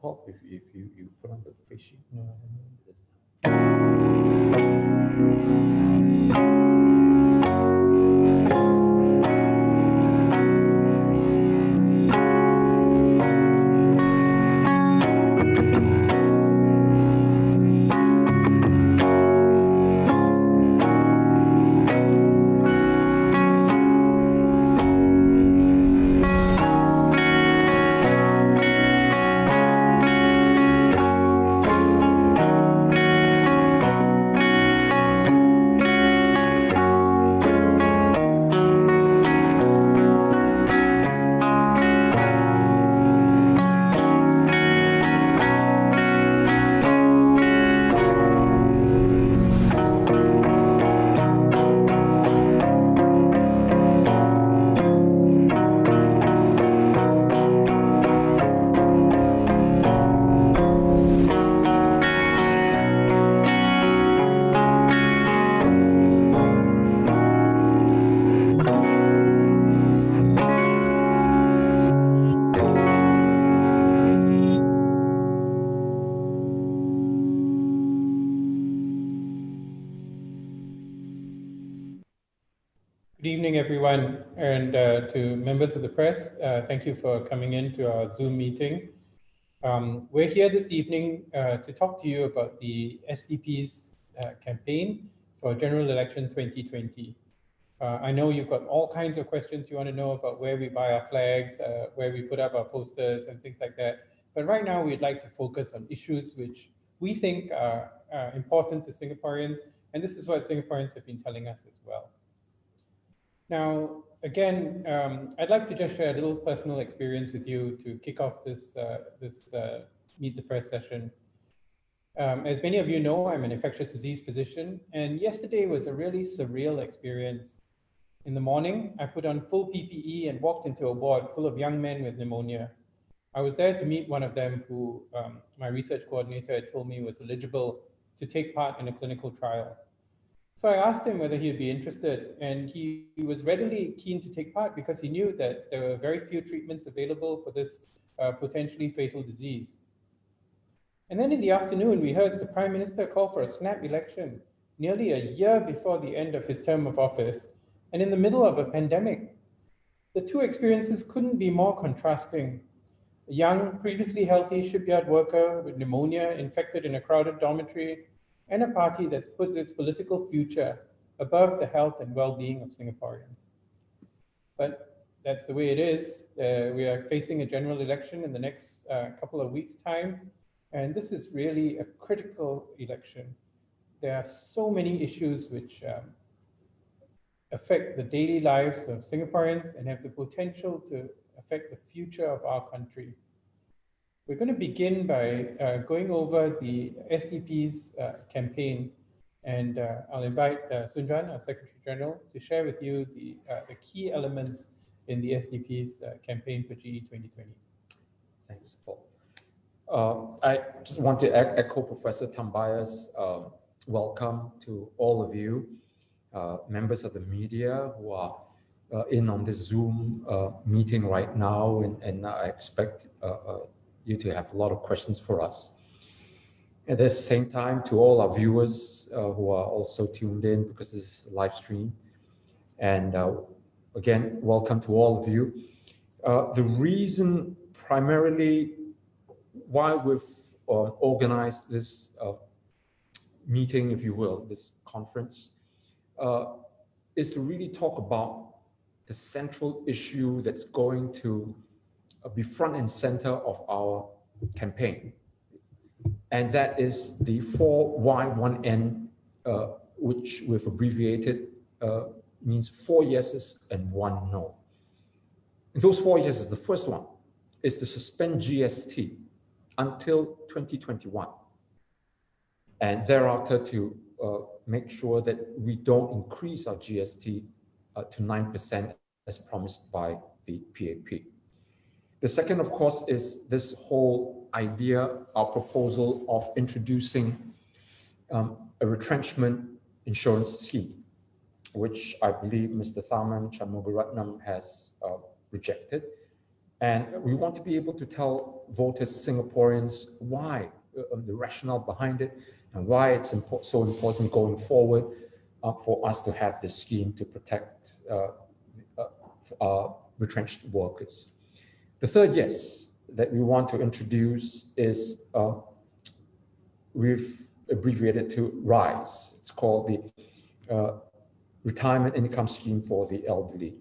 Prof, if you put on the face sheet. No, Good evening, everyone, and to members of the press, thank you for coming in to our Zoom meeting. We're here this evening to talk to you about the SDP's campaign for General Election 2020. I know you've got all kinds of questions you want to know about where we buy our flags, where we put up our posters and things like that. But right now, we'd like to focus on issues which we think are important to Singaporeans, and this is what Singaporeans have been telling us as well. Now, again, I'd like to just share a little personal experience with you to kick off this Meet the Press session. As many of you know, I'm an infectious disease physician, and yesterday was a really surreal experience. In the morning, I put on full PPE and walked into a ward full of young men with pneumonia. I was there to meet one of them who my research coordinator had told me was eligible to take part in a clinical trial. So I asked him whether he'd be interested, and he was readily keen to take part because he knew that there were very few treatments available for this potentially fatal disease. And then in the afternoon, we heard the Prime Minister call for a snap election, nearly a year before the end of his term of office, and in the middle of a pandemic. The two experiences couldn't be more contrasting. A young, previously healthy shipyard worker with pneumonia infected in a crowded dormitory, and a party that puts its political future above the health and well-being of Singaporeans. But that's the way it is. We are facing a general election in the next couple of weeks' time, and this is really a critical election. There are so many issues which affect the daily lives of Singaporeans and have the potential to affect the future of our country. We're going to begin by going over the SDP's campaign, and I'll invite Juan, our Secretary General, to share with you the key elements in the SDP's campaign for GE 2020. Thanks, Paul. I just want to echo Professor Tambyah's welcome to all of you, members of the media who are in on this Zoom meeting right now, and I expect you to have a lot of questions for us. And at the same time, to all our viewers who are also tuned in, because this is a live stream. And again, welcome to all of you. The reason primarily why we've organized this meeting, if you will, this conference, is to really talk about the central issue that's going to be front and center of our campaign. And that is the 4Y1N, which we've abbreviated, means 4 yeses and 1 no. And those 4 yeses, the first one is to suspend GST until 2021. And thereafter to make sure that we don't increase our GST to 9% as promised by the PAP. The second, of course, is this whole idea, our proposal of introducing a retrenchment insurance scheme, which I believe Mr. Tharman Shanmugaratnam has rejected. And we want to be able to tell voters, Singaporeans, why, the rationale behind it, and why it's so important going forward for us to have this scheme to protect retrenched workers. The third yes that we want to introduce is, we've abbreviated to RISE. It's called the Retirement Income Scheme for the Elderly.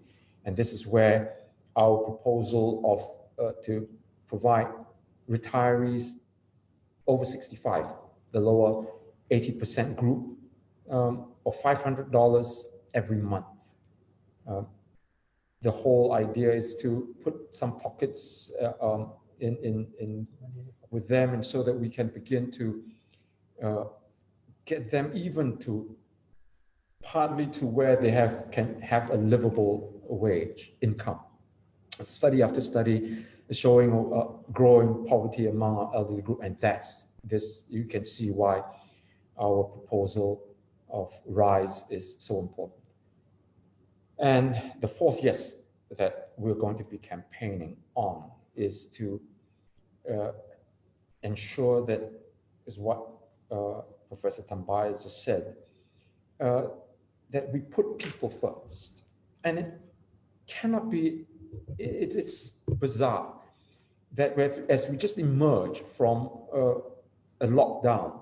And this is where our proposal of to provide retirees over 65, the lower 80% group, of $500 every month. The whole idea is to put some pockets in with them, and so that we can begin to get them even to partly to where they can have a livable wage income. Study after study is showing growing poverty among our elderly group, and that's this. You can see why our proposal of RISE is so important. And the fourth yes that we're going to be campaigning on is to ensure that is what Professor Tambyah just said, that we put people first. And it cannot be, it's bizarre that as we just emerged from a lockdown,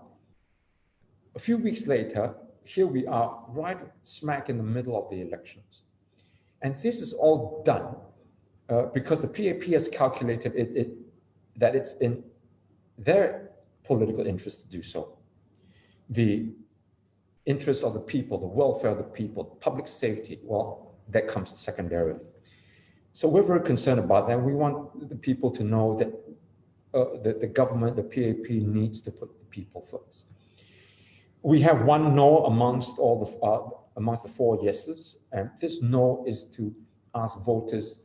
a few weeks later, here we are right smack in the middle of the elections. And this is all done because the PAP has calculated that it's in their political interest to do so. The interests of the people, the welfare of the people, public safety, well, that comes secondarily. So we're very concerned about that. We want the people to know that the government, the PAP needs to put the people first. We have one no amongst all the four yeses, and this no is to ask voters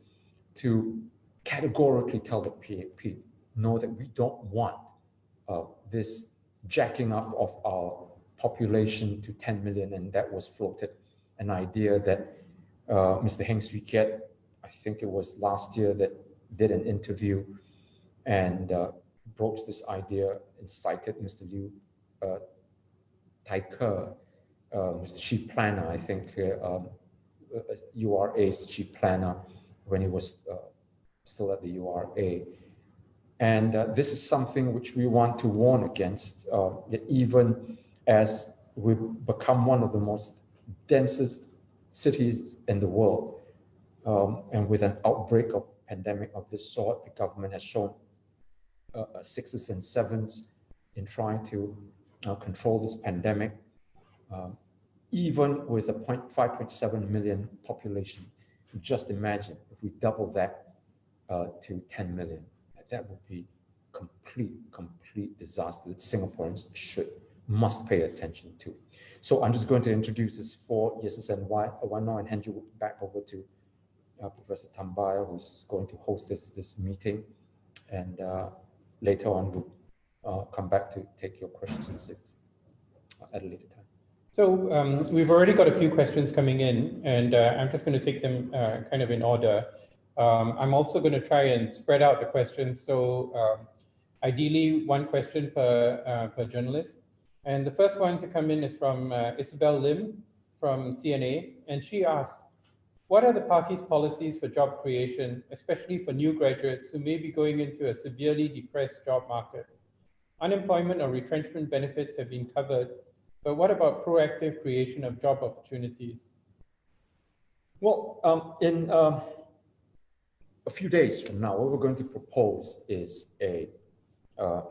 to categorically tell the PAP, no, that we don't want this jacking up of our population to 10 million, and that was floated, an idea that Mr. Heng Swee Kiat, I think it was last year, that did an interview and broached this idea and cited Mr. Liu Tai Ke, Mr. Chief Planner, I think, URA's Chief Planner when he was still at the URA. And this is something which we want to warn against, that even as we become one of the most densest cities in the world, and with an outbreak of pandemic of this sort, the government has shown sixes and sevens in trying to control this pandemic. Even with a 5.7 million population, just imagine if we double that to 10 million, that would be complete disaster that Singaporeans must pay attention to. So I'm just going to introduce this four yeses and why now, and hand you back over to Professor Tambyah, who's going to host this meeting, and later on we'll come back to take your questions at a later time. So we've already got a few questions coming in, and I'm just going to take them kind of in order. I'm also going to try and spread out the questions. So ideally, one question per journalist. And the first one to come in is from Isabel Lim from CNA. And she asks, what are the party's policies for job creation, especially for new graduates who may be going into a severely depressed job market? Unemployment or retrenchment benefits have been covered, but what about proactive creation of job opportunities? Well, in a few days from now, what we're going to propose is an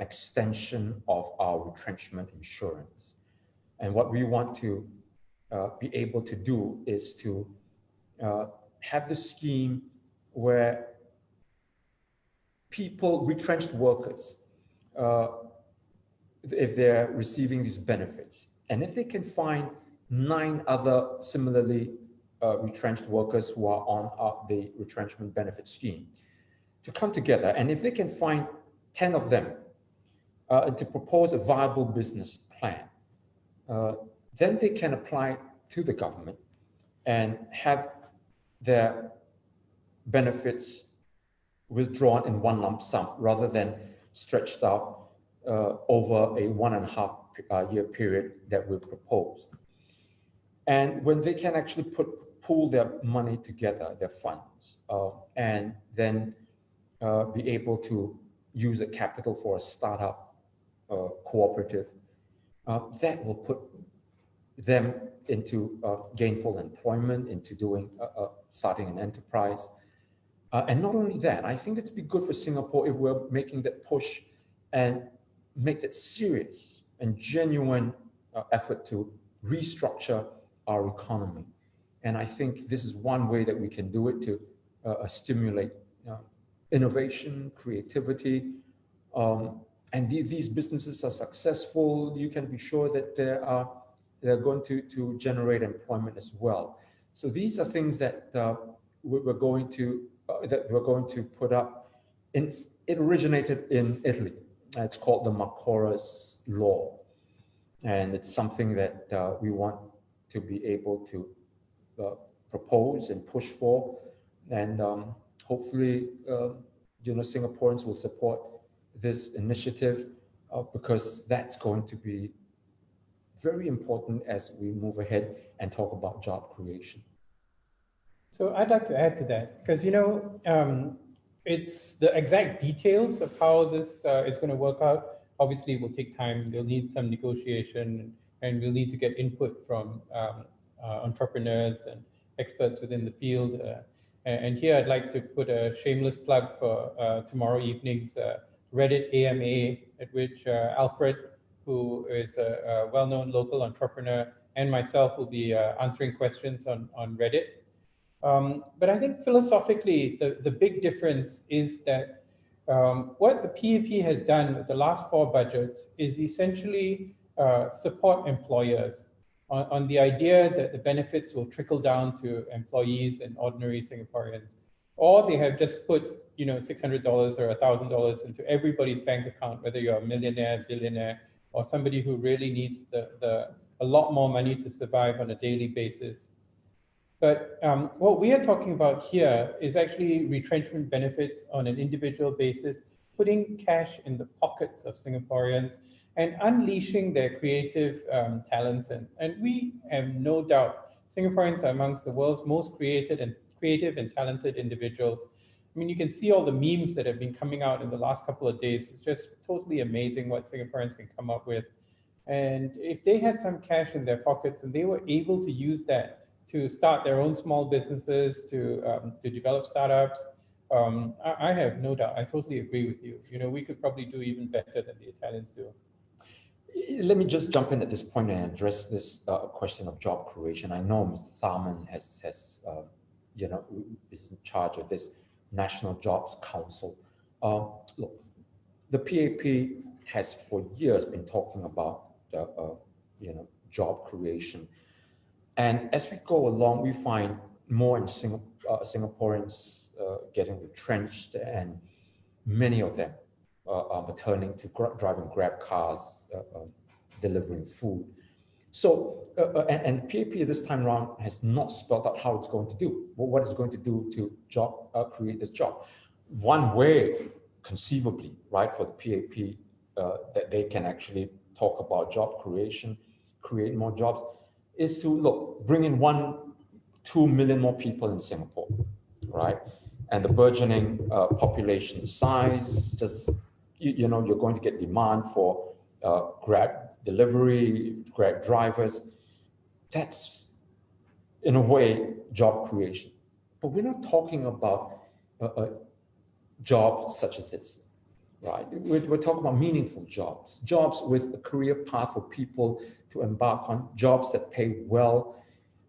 extension of our retrenchment insurance. And what we want to be able to do is to have the scheme where people, retrenched workers, if they're receiving these benefits, and if they can find 9 other similarly retrenched workers who are on the retrenchment benefit scheme, to come together, and if they can find 10 of them and to propose a viable business plan, then they can apply to the government and have their benefits withdrawn in one lump sum rather than stretched out over a 1.5 year period that we proposed. And when they can actually pool their money together, their funds, and then be able to use a capital for a startup cooperative, that will put them into gainful employment, into doing starting an enterprise. And not only that, I think it'd be good for Singapore if we're making that push and make that serious and genuine effort to restructure our economy. And I think this is one way that we can do it to stimulate innovation, creativity. And these businesses are successful, you can be sure that they're going to generate employment as well. So these are things that we're going to put up. It originated in Italy. It's called the Macora's Law, and it's something that we want to be able to propose and push for, and hopefully, Singaporeans will support this initiative because that's going to be very important as we move ahead and talk about job creation. So I'd like to add to that because, it's the exact details of how this is going to work out. Obviously, it will take time. They'll need some negotiation, and we'll need to get input from entrepreneurs and experts within the field. And here I'd like to put a shameless plug for tomorrow evening's Reddit AMA, at which Alfred, who is a well-known local entrepreneur, and myself will be answering questions on Reddit. But I think philosophically, the big difference is that what the PAP has done with the last 4 budgets is essentially support employers on the idea that the benefits will trickle down to employees and ordinary Singaporeans, or they have just put $600 or $1,000 into everybody's bank account, whether you're a millionaire, billionaire, or somebody who really needs a lot more money to survive on a daily basis. But what we are talking about here is actually retrenchment benefits on an individual basis, putting cash in the pockets of Singaporeans and unleashing their creative talents. And we have no doubt Singaporeans are amongst the world's most creative and talented individuals. I mean, you can see all the memes that have been coming out in the last couple of days. It's just totally amazing what Singaporeans can come up with. And if they had some cash in their pockets and they were able to use that to start their own small businesses, to develop startups, I have no doubt. I totally agree with you. We could probably do even better than the Italians do. Let me just jump in at this point and address this question of job creation. I know Mr. Tharman has is in charge of this National Jobs Council. Look, the PAP has for years been talking about job creation, and as we go along, we find more and Singaporeans getting retrenched, and many of them are turning to driving Grab cars, delivering food. So, and PAP this time around has not spelled out how it's going to do, what it's going to do to create this job. One way, conceivably, right, for the PAP that they can actually talk about job creation, create more jobs, is to bring in 1-2 million more people in Singapore, right? And the burgeoning population size, just you're going to get demand for Grab delivery, Grab drivers. That's, in a way, job creation. But we're not talking about jobs such as this, right? We're talking about meaningful jobs, jobs with a career path for people to embark on, jobs that pay well.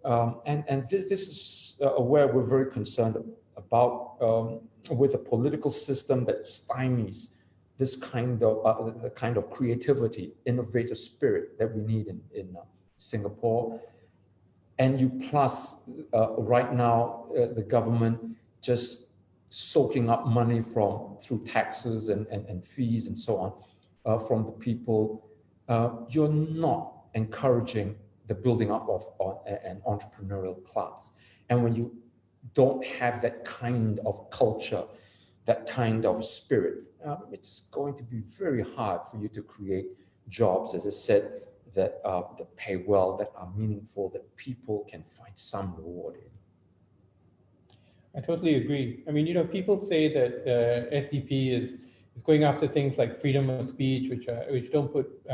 And this is where we're very concerned about with a political system that stymies this kind of creativity, innovative spirit that we need in Singapore. And you plus right now the government just soaking up money through taxes and fees and so on from the people. You're not encouraging the building up of an entrepreneurial class. And when you don't have that kind of culture, that kind of spirit, it's going to be very hard for you to create jobs, as I said, that pay well, that are meaningful, that people can find some reward in. I totally agree. I mean, people say that SDP is going after things like freedom of speech, which don't put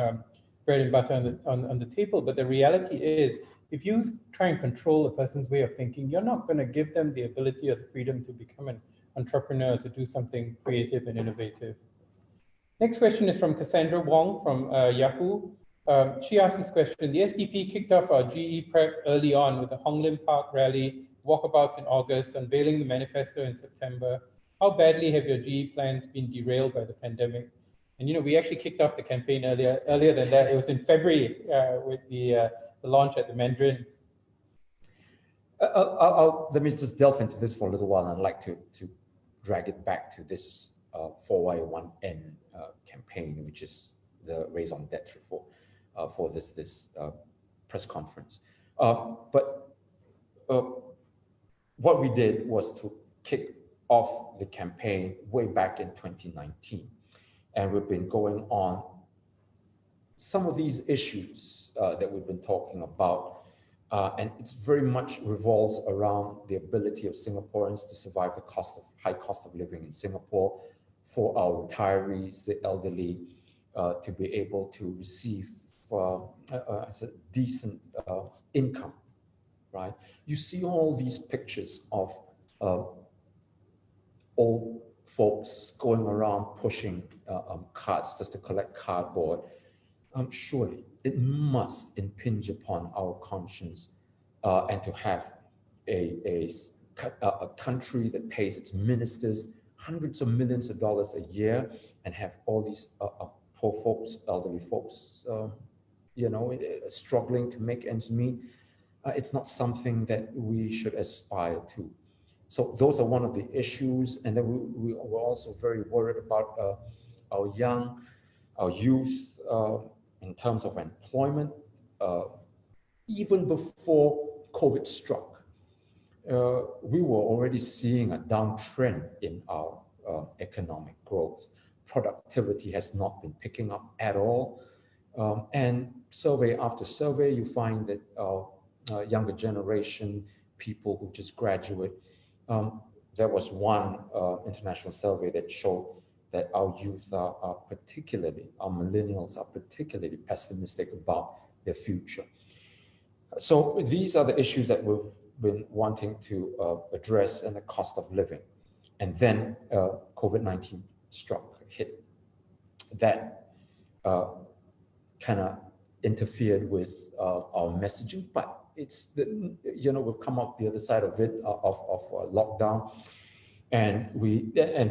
bread and butter on the table. But the reality is, if you try and control a person's way of thinking, you're not going to give them the ability or the freedom to become an entrepreneur, to do something creative and innovative. Next question is from Cassandra Wong from Yahoo. She asked this question: the SDP kicked off our GE prep early on with the Hong Lim Park rally, walkabouts in August, unveiling the manifesto in September. How badly have your GE plans been derailed by the pandemic? And we actually kicked off the campaign earlier than that. It was in February with the launch at the Mandarin. Let me just delve into this for a little while, and I'd like to drag it back to this 4Y1N campaign, which is the raise on debt for this press conference. But what we did was to kick off the campaign way back in 2019. And we've been going on some of these issues that we've been talking about. And it's very much revolves around the ability of Singaporeans to survive the high cost of living in Singapore, for our retirees, the elderly, to be able to receive a decent income, right? You see all these pictures of old folks going around pushing carts just to collect cardboard. Surely it must impinge upon our conscience and to have a country that pays its ministers hundreds of millions of dollars a year and have all these poor folks, elderly folks, struggling to make ends meet. It's not something that we should aspire to. So those are one of the issues. And then we were also very worried about our youth in terms of employment. Even before COVID struck, we were already seeing a downtrend in our economic growth. Productivity has not been picking up at all. And survey after survey, you find that younger generation, people who just graduate, there was one international survey that showed that our youth are particularly, our millennials are particularly pessimistic about their future. So these are the issues that we've been wanting to address, and the cost of living. And then COVID-19 hit. That kind of interfered with our messaging, but it's we've come out the other side of it, of lockdown, and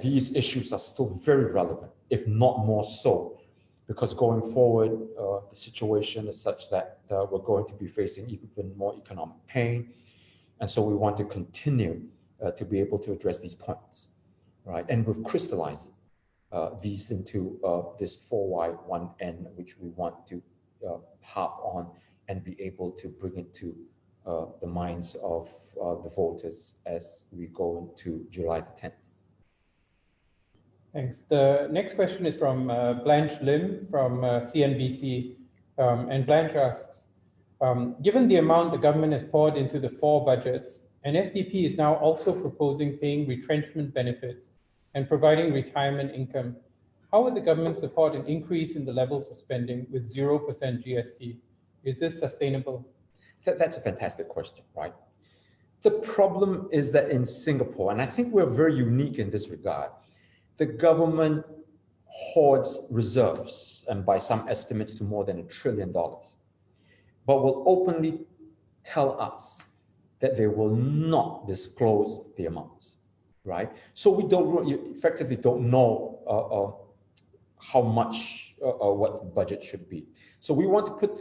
these issues are still very relevant, if not more so, because going forward, the situation is such that we're going to be facing even more economic pain, and so we want to continue to be able to address these points, right? And we've crystallized these into this 4Y1N, which we want to harp on and be able to bring it to the minds of the voters as we go into July the 10th. Thanks. The next question is from Blanche Lim from CNBC. And Blanche asks, given the amount the government has poured into the 4 budgets, and SDP is now also proposing paying retrenchment benefits and providing retirement income, how would the government support an increase in the levels of spending with 0% GST? Is this sustainable? That's a fantastic question, right? The problem is that in Singapore, and I think we're very unique in this regard, the government hoards reserves, and by some estimates to more than $1 trillion, but will openly tell us that they will not disclose the amounts, right? So we effectively don't know how much what the budget should be. So we want to put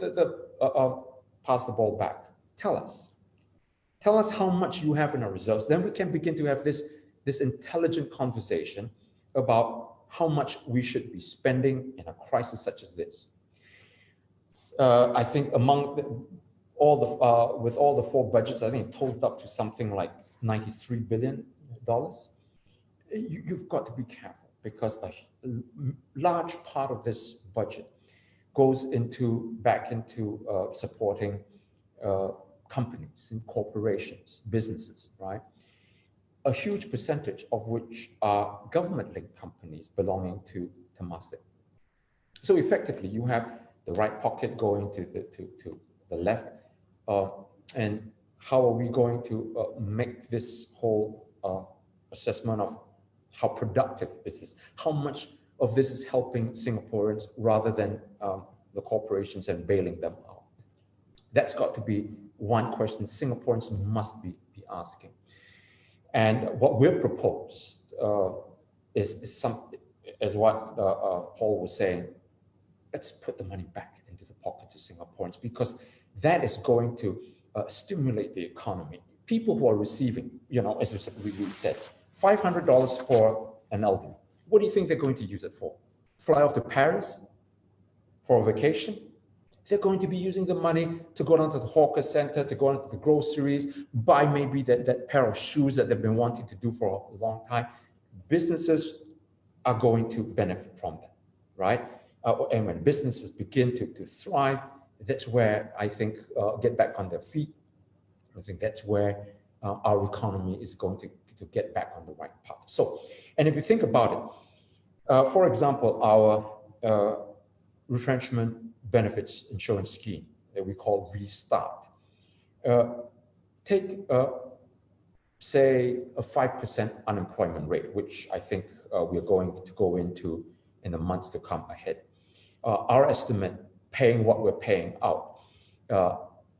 pass the ball back. Tell us how much you have in our reserves. Then we can begin to have this intelligent conversation about how much we should be spending in a crisis such as this. I think among with all the 4 budgets, I think it totaled up to something like $93 billion. you've got to be careful because a large part of this budget goes back into supporting companies and corporations, businesses, right? A huge percentage of which are government-linked companies belonging to Temasek. So effectively, you have the right pocket going to the left, and how are we going to make this whole assessment of how productive is this? How much of this is helping Singaporeans rather than the corporations and bailing them out? That's got to be one question Singaporeans must be asking. And what we've proposed is as what Paul was saying, let's put the money back into the pockets of Singaporeans because that is going to stimulate the economy. People who are receiving, as we said, $500 for an elderly. What do you think they're going to use it for? Fly off to Paris for a vacation? They're going to be using the money to go down to the hawker center, to go down to the groceries, buy maybe that pair of shoes that they've been wanting to do for a long time. Businesses are going to benefit from that, right? And when businesses begin to thrive, that's where I think get back on their feet. I think that's where our economy is going to get back on the right path. So, and if you think about it, for example, our retrenchment benefits insurance scheme that we call Restart. Take, say, a 5% unemployment rate, which I think we're going to go into in the months to come ahead. Our estimate, paying what we're paying out,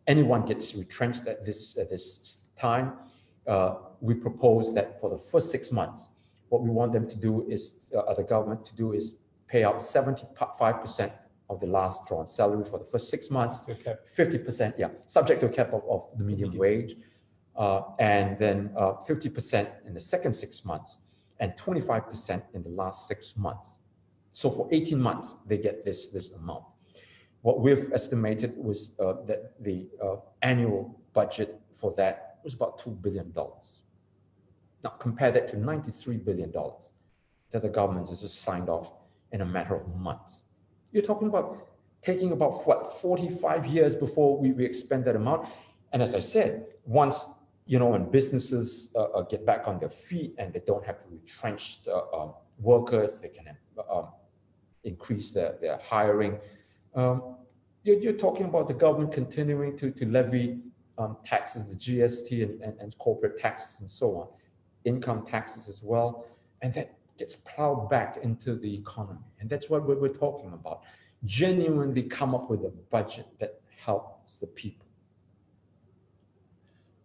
anyone gets retrenched at this time. We propose that for the first 6 months, what we want them to do is, the government to do is pay out 75% of the last drawn salary for the first 6 months, 50%, yeah, subject to a cap of the median wage, and then 50% in the second 6 months, and 25% in the last 6 months. So for 18 months, they get this amount. What we've estimated was that the annual budget for that was about $2 billion. Now compare that to $93 billion that the government has just signed off in a matter of months. You're talking about taking about, what, 45 years before we expend that amount. And as I said, once, when businesses get back on their feet and they don't have to retrench workers, they can increase their hiring. You're talking about the government continuing to levy taxes, the GST and corporate taxes and so on, income taxes as well. And that gets plowed back into the economy. And that's what we're talking about. Genuinely come up with a budget that helps the people.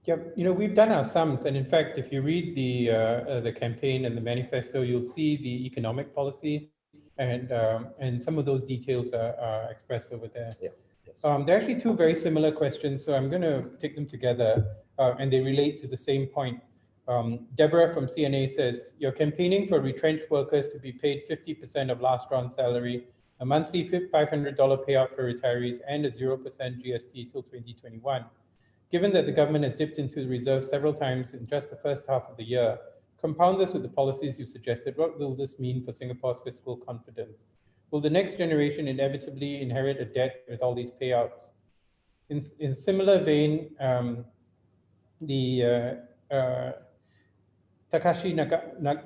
Yeah, we've done our sums, and in fact, if you read the campaign and the manifesto, you'll see the economic policy, and some of those details are expressed over there. Yeah. Yes. There are actually two very similar questions, so I'm going to take them together, and they relate to the same point. Deborah from CNA says, you're campaigning for retrenched workers to be paid 50% of last drawn salary, a monthly $500 payout for retirees, and a 0% GST till 2021. Given that the government has dipped into the reserve several times in just the first half of the year, compound this with the policies you suggested, what will this mean for Singapore's fiscal confidence? Will the next generation inevitably inherit a debt with all these payouts? In similar vein, Takashi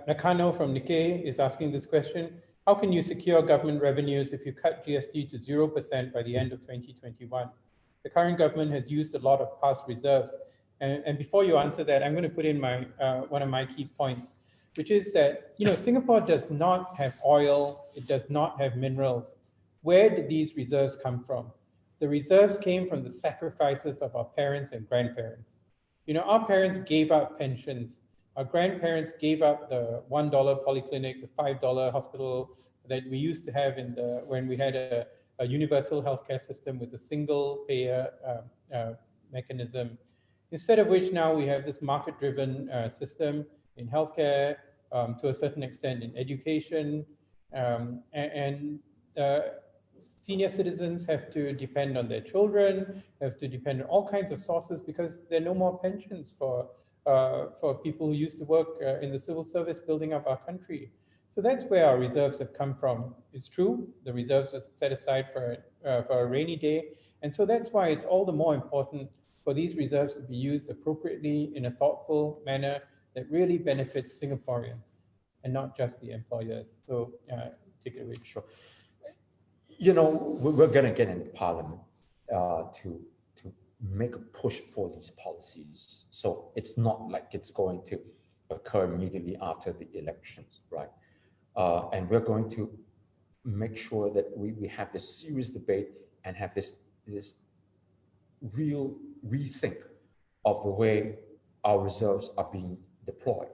Nakano from Nikkei is asking this question. How can you secure government revenues if you cut GST to 0% by the end of 2021? The current government has used a lot of past reserves. And before you answer that, I'm going to put in one of my key points, which is that Singapore does not have oil, it does not have minerals. Where did these reserves come from? The reserves came from the sacrifices of our parents and grandparents. Our parents gave up pensions. Our grandparents gave up the $1 polyclinic, the $5 hospital that we used to have when we had a universal healthcare system with a single payer mechanism. Instead of which now we have this market-driven system in healthcare, to a certain extent in education, and senior citizens have to depend on their children, have to depend on all kinds of sources because there are no more pensions for for people who used to work in the civil service building up our country. So that's where our reserves have come from. It's true, the reserves were set aside for a rainy day. And so that's why it's all the more important for these reserves to be used appropriately in a thoughtful manner that really benefits Singaporeans and not just the employers. So take it away. Sure. You know, we're going to get into Parliament to make a push for these policies. So it's not like it's going to occur immediately after the elections, right? And we're going to make sure that we have this serious debate and have this real rethink of the way our reserves are being deployed.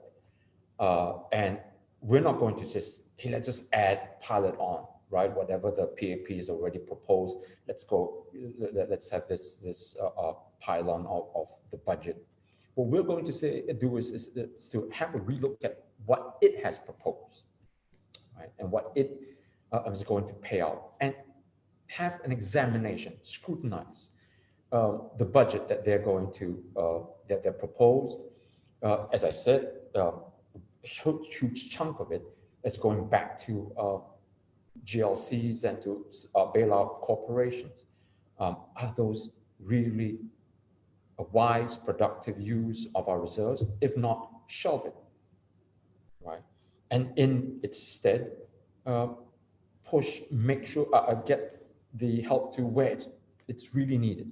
And we're not going to just, hey, let's just add pilot on, right? Whatever the PAP is already proposed, let's have this pylon of the budget. What we're going to do is to have a relook at what it has proposed, right? And what it is going to pay out, and have an examination, scrutinize the budget that they're going to, that they're proposed. As I said, a huge chunk of it is going back to GLCs and to bailout corporations. Are those really a wise, productive use of our reserves? If not, shelve it, right? And in its stead, make sure, get the help to where it's really needed,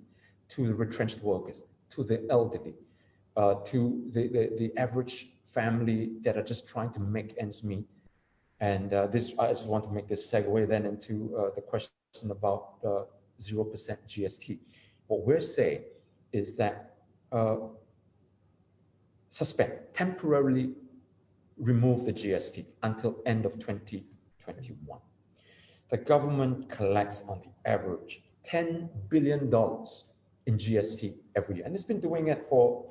to the retrenched workers, to the elderly, to the average family that are just trying to make ends meet. And I just want to make this segue then into the question about 0% GST. What we're saying is that temporarily remove the GST until end of 2021. The government collects on the average $10 billion in GST every year. And it's been doing it for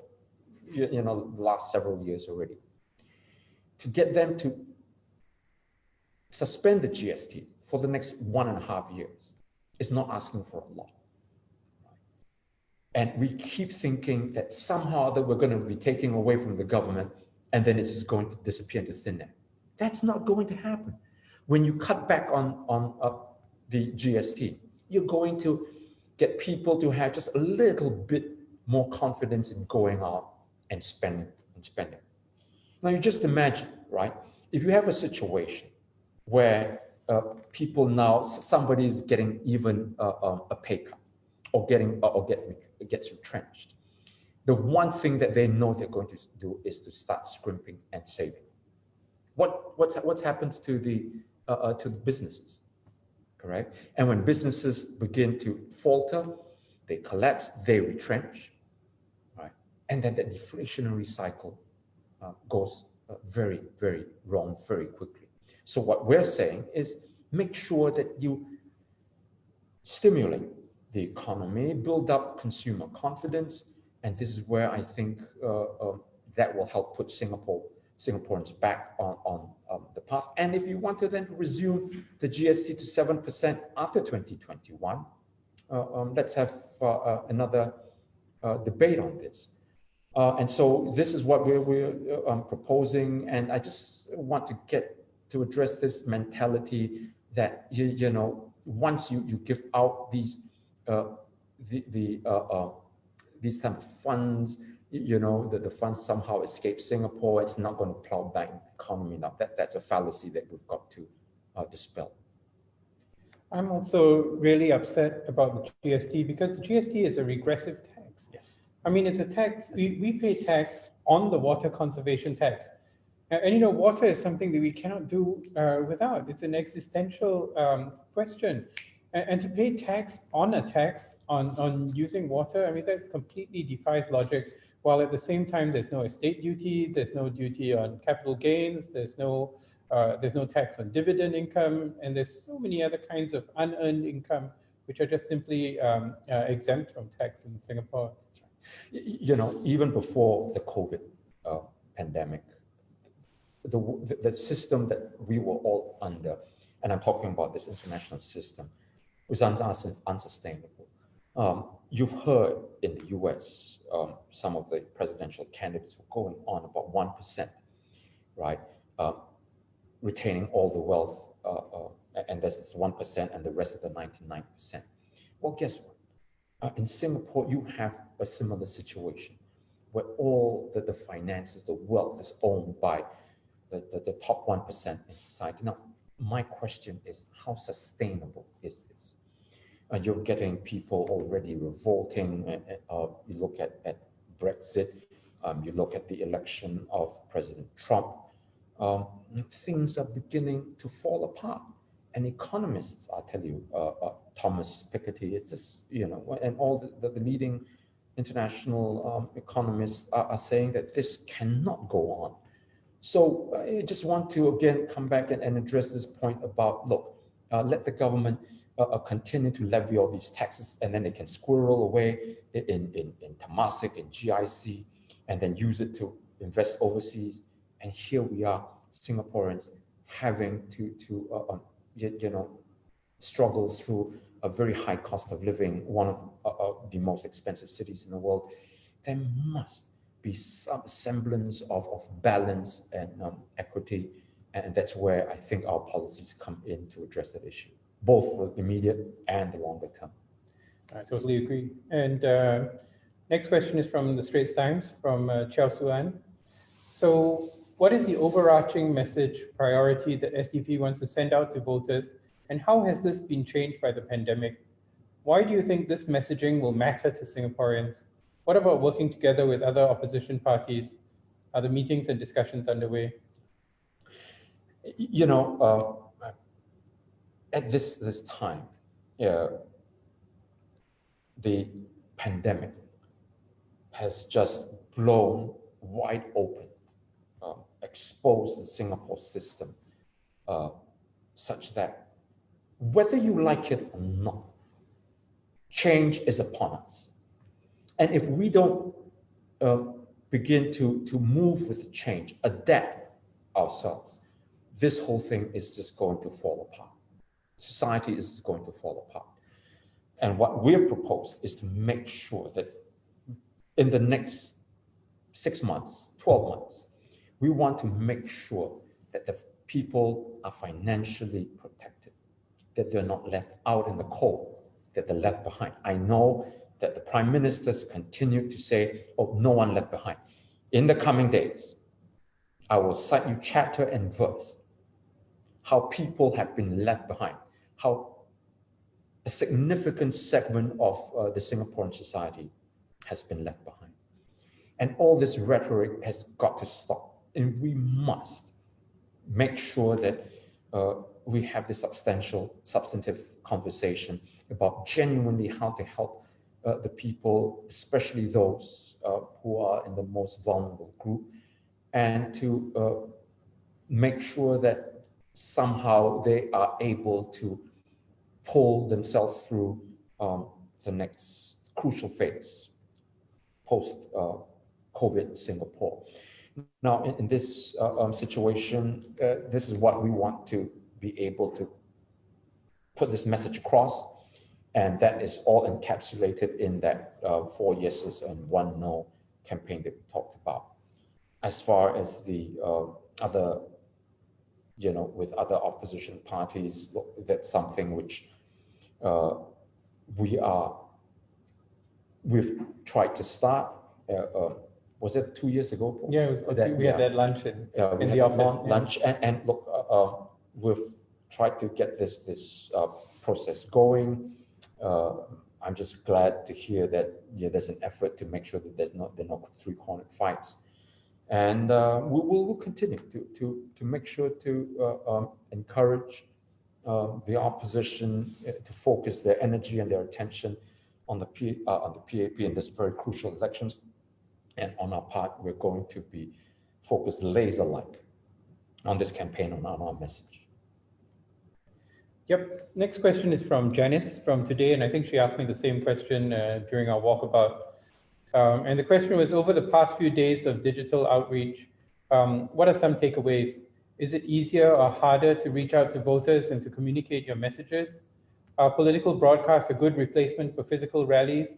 the last several years already. To get them to suspend the GST for the next 1.5 years is not asking for a lot. And we keep thinking that somehow that we're going to be taking away from the government and then it's going to disappear into thin air. That's not going to happen. When you cut back on the GST, you're going to get people to have just a little bit more confidence in going out and spending. Now you just imagine, right? If you have a situation where somebody is getting even a pay cut or gets retrenched, the one thing that they know they're going to do is to start scrimping and saving. What happens to the businesses, correct? And when businesses begin to falter, they collapse, they retrench, right? And then the deflationary cycle goes very, very wrong very quickly. So what we're saying is make sure that you stimulate the economy, build up consumer confidence, and this is where I think that will help put Singaporeans back on the path. And if you want to then resume the GST to 7% after 2021, let's have another debate on this. And so this is what we're proposing. And I just want to address this mentality that, once you give out these type of funds, the funds somehow escape Singapore, it's not going to plow back the economy. Now that's a fallacy that we've got to dispel. I'm also really upset about the GST because the GST is a regressive tax. Yes. I mean, it's a tax, we pay tax on the water conservation tax. And water is something that we cannot do without. It's an existential question. And to pay tax on a tax on using water, I mean, that completely defies logic. While at the same time, there's no estate duty, there's no duty on capital gains, there's no tax on dividend income, and there's so many other kinds of unearned income which are just simply exempt from tax in Singapore. Even before the COVID pandemic, the system that we were all under, and I'm talking about this international system, was unsustainable. you've heard in the US, some of the presidential candidates were going on about 1%, right? Retaining all the wealth, and this is 1%, and the rest of the 99%. Well, guess what? In Singapore, you have a similar situation where all the finances, the wealth is owned by the top 1% in society. Now, my question is, how sustainable is this? You're getting people already revolting. You look at Brexit, you look at the election of President Trump, things are beginning to fall apart. And economists, I'll tell you, Thomas Piketty, it's just, and all the leading international economists are saying that this cannot go on. So I just want to, again, come back and address this point about, look, let the government continue to levy all these taxes, and then they can squirrel away in Temasek and GIC, and then use it to invest overseas. And here we are, Singaporeans, having to struggle through a very high cost of living, one of the most expensive cities in the world. There must be some semblance of balance and equity, and that's where I think our policies come in to address that issue, both the immediate and the longer term. I totally agree. And next question is from the Straits Times, from Chao Suan. So what is the overarching message priority that SDP wants to send out to voters, and how has this been changed by the pandemic? Why do you think this messaging will matter to Singaporeans? What about working together with other opposition parties? Are the meetings and discussions underway? At this time, the pandemic has just blown wide open, exposed the Singapore system such that whether you like it or not, change is upon us. And if we don't begin to move with the change, adapt ourselves, this whole thing is just going to fall apart. Society is going to fall apart. And what we're proposed is to make sure that in the next 6 months, 12 months, we want to make sure that the people are financially protected, that they're not left out in the cold, that they're left behind. I know that the prime ministers continue to say, oh, no one left behind. In the coming days, I will cite you chapter and verse, how people have been left behind, how a significant segment of the Singaporean society has been left behind. And all this rhetoric has got to stop. And we must make sure that we have this substantive conversation about genuinely how to help the people, especially those who are in the most vulnerable group, and to make sure that somehow they are able to pull themselves through the next crucial phase, post-COVID Singapore. Now, in this situation, this is what we want to be able to put this message across, and that is all encapsulated in that 4 yeses and 1 no campaign that we talked about. As far as the other, with other opposition parties, that's something which we've tried to start. Was it 2 years ago? Yeah, it was, we had that lunch in the office. Lunch, and look, we've tried to get this process going. I'm just glad to hear that there's an effort to make sure that there are no three-cornered fights, and we'll continue to make sure to encourage the opposition to focus their energy and their attention on the PAP in this very crucial elections. And on our part, we're going to be focused laser-like on this campaign, on our message. Yep. Next question is from Janice from Today, and I think she asked me the same question during our walkabout. And the question was, over the past few days of digital outreach, what are some takeaways? Is it easier or harder to reach out to voters and to communicate your messages? Are political broadcasts a good replacement for physical rallies?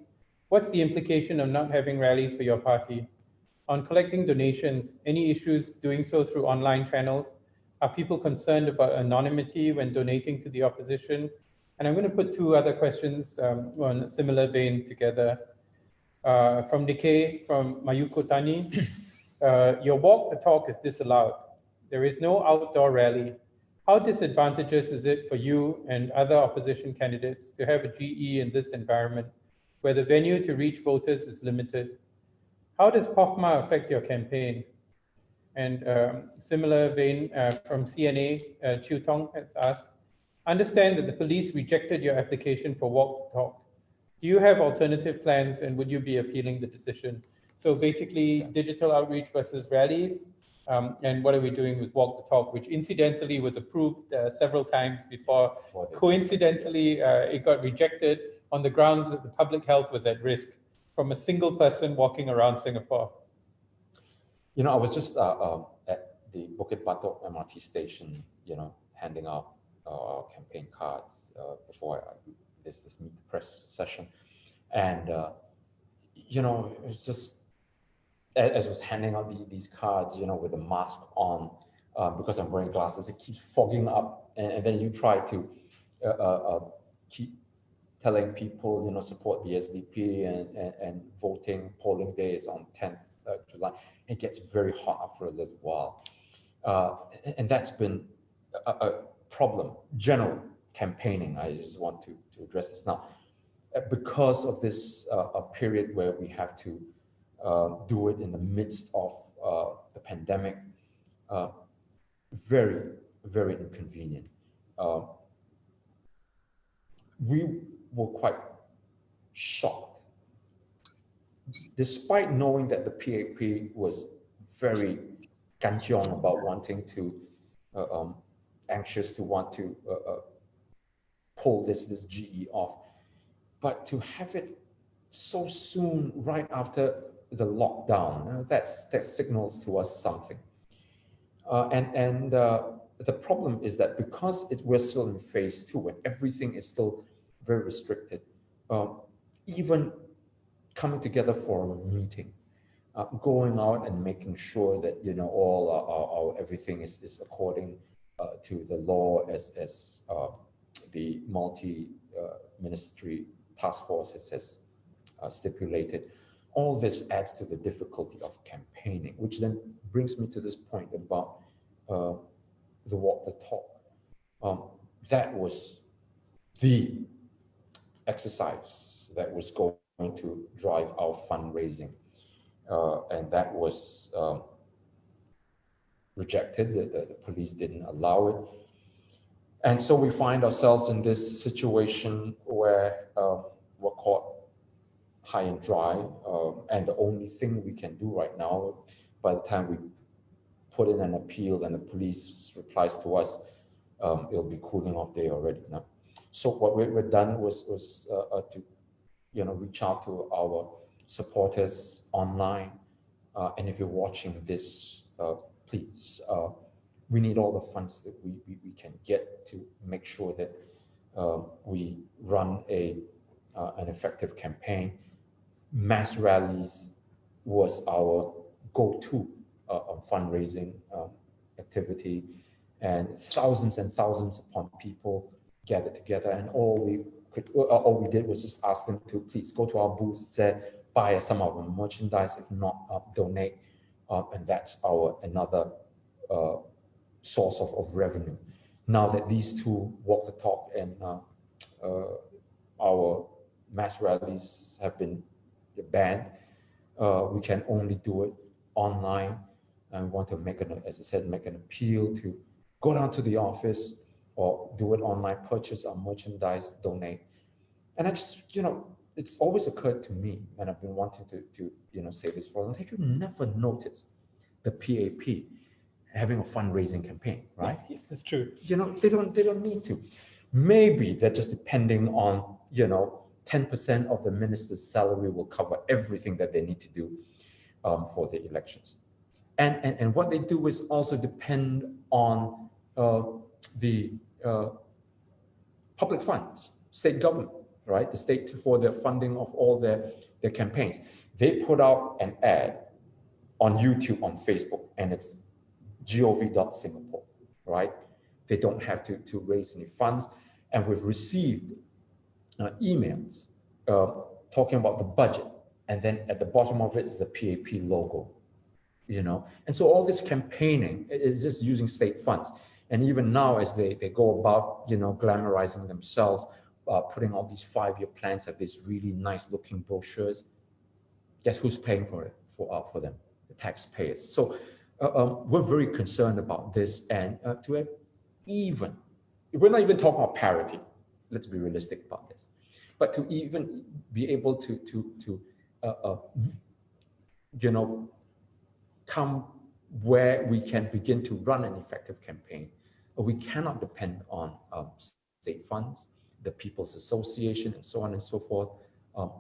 What's the implication of not having rallies for your party? On collecting donations, any issues doing so through online channels? Are people concerned about anonymity when donating to the opposition? And I'm going to put two other questions on a similar vein together. From Nikkei, from Mayuko Tani, your walk the talk is disallowed. There is no outdoor rally. How disadvantageous is it for you and other opposition candidates to have a GE in this environment where the venue to reach voters is limited? How does POFMA affect your campaign? And similar vein from CNA, Chu Tong has asked, understand that the police rejected your application for walk the talk. Do you have alternative plans and would you be appealing the decision? So basically digital outreach versus rallies, and what are we doing with walk the talk, which incidentally was approved several times before. Coincidentally, it got rejected on the grounds that the public health was at risk from a single person walking around Singapore. You know, I was just at the Bukit Batok MRT station, you know, handing out campaign cards before this meet the press session. And, you know, it was just, as I was handing out these cards, you know, with a mask on, because I'm wearing glasses, it keeps fogging up. And then you try to keep telling people, you know, support the SDP and voting, polling day is on 10th July. It gets very hot after a little while. And that's been a problem, general campaigning. I just want to address this now. Because of this period where we have to do it in the midst of the pandemic, very, very inconvenient. We were quite shocked, despite knowing that the PAP was very kanchiong about wanting to, anxious to want to pull this GE off, but to have it so soon, right after the lockdown, that signals to us something. The problem is that because we're still in phase 2, when everything is still very restricted, even coming together for a meeting, going out and making sure that, you know, all our everything is according to the law as the multi-ministry task force has stipulated. All this adds to the difficulty of campaigning, which then brings me to this point about the walk the talk. That was the exercise that was going to drive our fundraising, and that was rejected. The police didn't allow it, and so we find ourselves in this situation where we're caught high and dry, and the only thing we can do right now, by the time we put in an appeal and the police replies to us, it'll be cooling off day already now. So what we've done was to, you know, reach out to our supporters online, and if you're watching this, please, we need all the funds that we can get to make sure that we run an effective campaign. Mass rallies was our go-to fundraising activity, and thousands upon people gathered together, and all we did was just ask them to please go to our booth, say, buy some of our merchandise, if not donate, and that's another source of revenue. Now that these two, walk the talk and our mass rallies, have been banned, we can only do it online, and we want to make as I said, make an appeal to go down to the office or do it online, purchase our merchandise, donate. And I just, you know, it's always occurred to me, and I've been wanting to you know, say this for a long time, you never noticed the PAP having a fundraising campaign, right? Yeah, that's true. You know, they don't need to. Maybe they're just depending on, you know, 10% of the minister's salary will cover everything that they need to do for the elections. And what they do is also depend on the public funds, state government. right? The state for the funding of all their campaigns. They put out an ad on YouTube, on Facebook, and it's gov.singapore, right? They don't have to raise any funds. And we've received emails talking about the budget. And then at the bottom of it is the PAP logo, And so all this campaigning is just using state funds. And even now, as they go about, glamorizing themselves, putting all these 5-year plans, have these really nice looking brochures. Guess who's paying for it for them? The taxpayers. So we're very concerned about this, and to have even, we're not even talking about parity. Let's be realistic about this. But to even be able to come where we can begin to run an effective campaign, we cannot depend on state funds, the People's Association, and so on and so forth.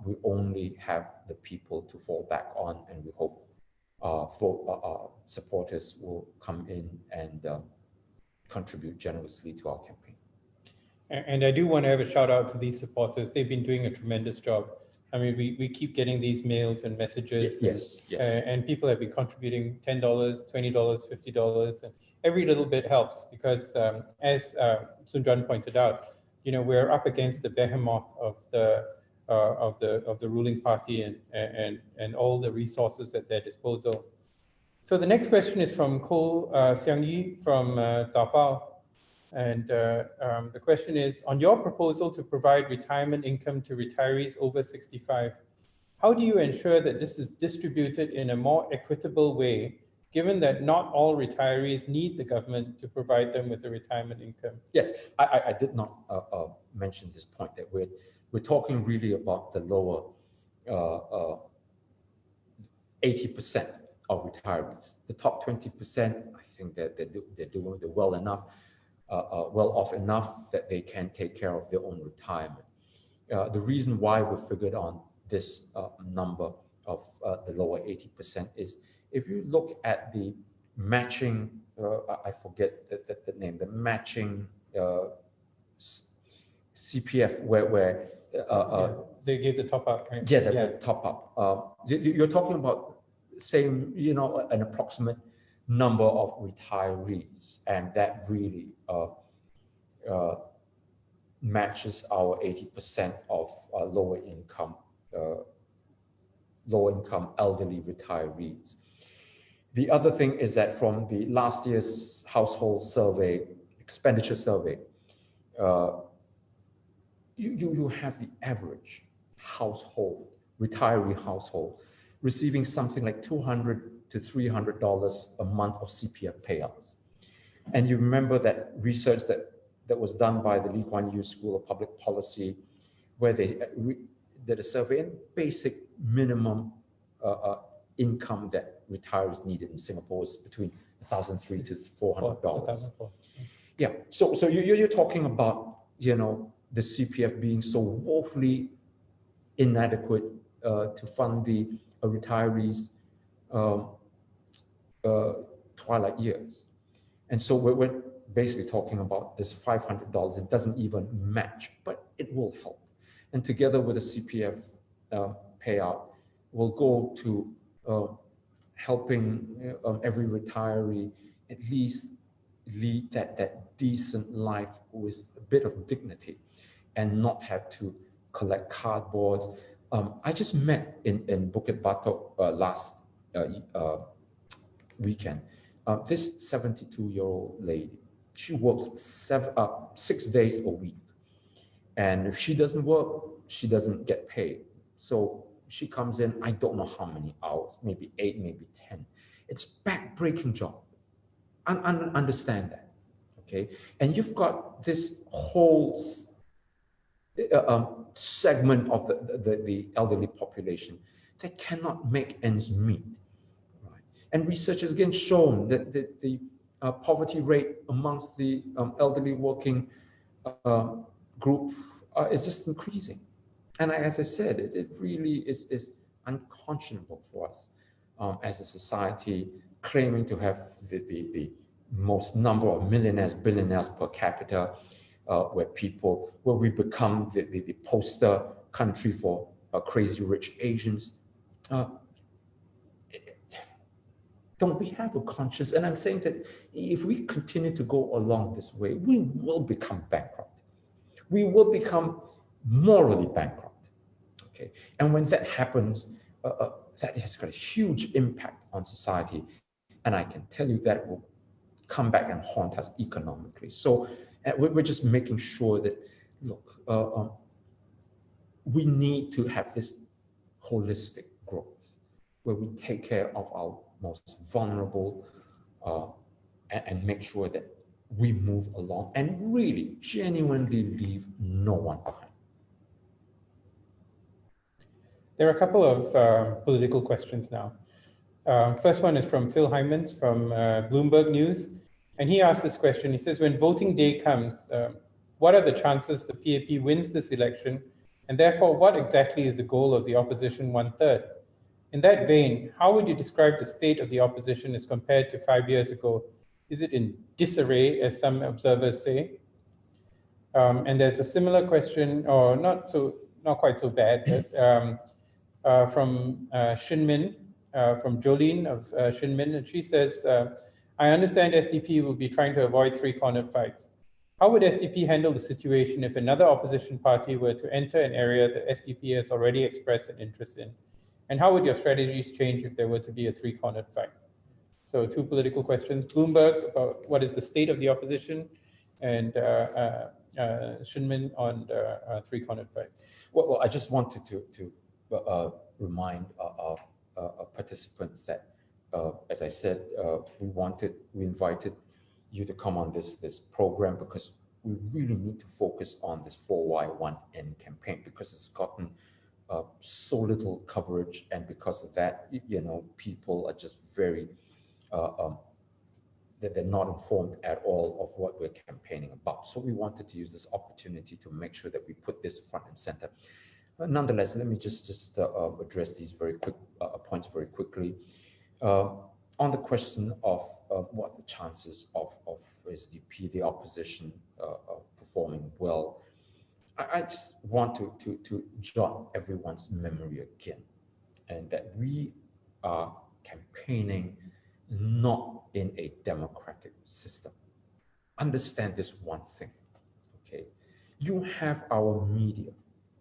We only have the people to fall back on, and we hope supporters will come in and contribute generously to our campaign. And I do want to have a shout out to these supporters. They've been doing a tremendous job. I mean, we keep getting these mails and messages. Yes. And people have been contributing $10, $20, $50, and every little bit helps because, as Sun Juan pointed out, we're up against the behemoth of the ruling party and all the resources at their disposal. So the next question is from Ko Xiang Yi from Zapao. And the question is, on your proposal to provide retirement income to retirees over 65, how do you ensure that this is distributed in a more equitable way, given that not all retirees need the government to provide them with a retirement income? Yes, I did not mention this point, that we're talking really about the lower 80% of retirees. The top 20%, I think that they're doing well enough. Well off enough that they can take care of their own retirement. The reason why we figured on this number of the lower 80% is if you look at the matching, I forget the name, the matching CPF where they give the top up, right? Yeah, the top up. You're talking about same, an approximate number of retirees, and that really matches our 80% of lower income elderly retirees. The other thing is that from the last year's household survey, expenditure survey, you have the average household, retiree household, receiving something like $200 to $300 a month of CPF payouts. And you remember that research that was done by the Lee Kuan Yew School of Public Policy, where they did a survey, and basic minimum income that retirees needed in Singapore was between $1,300 to $400. Yeah, so you're talking about, the CPF being so woefully inadequate to fund the retirees' twilight years. And so we're basically talking about this $500. It doesn't even match, but it will help. And together with the CPF payout, will go to helping every retiree at least lead that decent life with a bit of dignity and not have to collect cardboards. I just met in Bukit Batok last weekend this 72-year-old lady. She works 6 days a week, and if she doesn't work, she doesn't get paid. So she comes in, I don't know how many hours, maybe 8, maybe 10. It's back-breaking job. Understand that, okay? And you've got this whole segment of the elderly population that cannot make ends meet, right? And research has again shown that the poverty rate amongst the elderly working group is just increasing. And as I said, it really is unconscionable for us as a society, claiming to have the most number of millionaires, billionaires per capita, where we become the poster country for crazy rich Asians. Don't we have a conscience? And I'm saying that if we continue to go along this way, we will become bankrupt. We will become morally bankrupt. Okay, and when that happens, that has got a huge impact on society, and I can tell you that will come back and haunt us economically. So we're just making sure that, look, we need to have this holistic growth where we take care of our most vulnerable and make sure that we move along and really genuinely leave no one behind. There are a couple of political questions now. First one is from Phil Hymans from Bloomberg News. And he asked this question. He says, when voting day comes, what are the chances the PAP wins this election? And therefore, what exactly is the goal of the opposition 1/3? In that vein, how would you describe the state of the opposition as compared to 5 years ago? Is it in disarray, as some observers say? And there's a similar question, or not quite so bad, but from Shinmin, from Jolene of Shinmin, and she says, I understand SDP will be trying to avoid three-cornered fights. How would SDP handle the situation if another opposition party were to enter an area that SDP has already expressed an interest in? And how would your strategies change if there were to be a three-cornered fight? So two political questions. Bloomberg about what is the state of the opposition, and Shinmin on three-cornered fights. Well, I just wanted to remind participants that, as I said, we invited you to come on this program because we really need to focus on this 4Y1N campaign because it's gotten so little coverage, and because of that, people are just very that they're not informed at all of what we're campaigning about. So we wanted to use this opportunity to make sure that we put this front and center. Nonetheless, let me just address these very quick points very quickly. On the question of what the chances of SDP, the opposition, performing well, I just want to jot everyone's memory again, and that we are campaigning not in a democratic system. Understand this one thing, okay? You have our media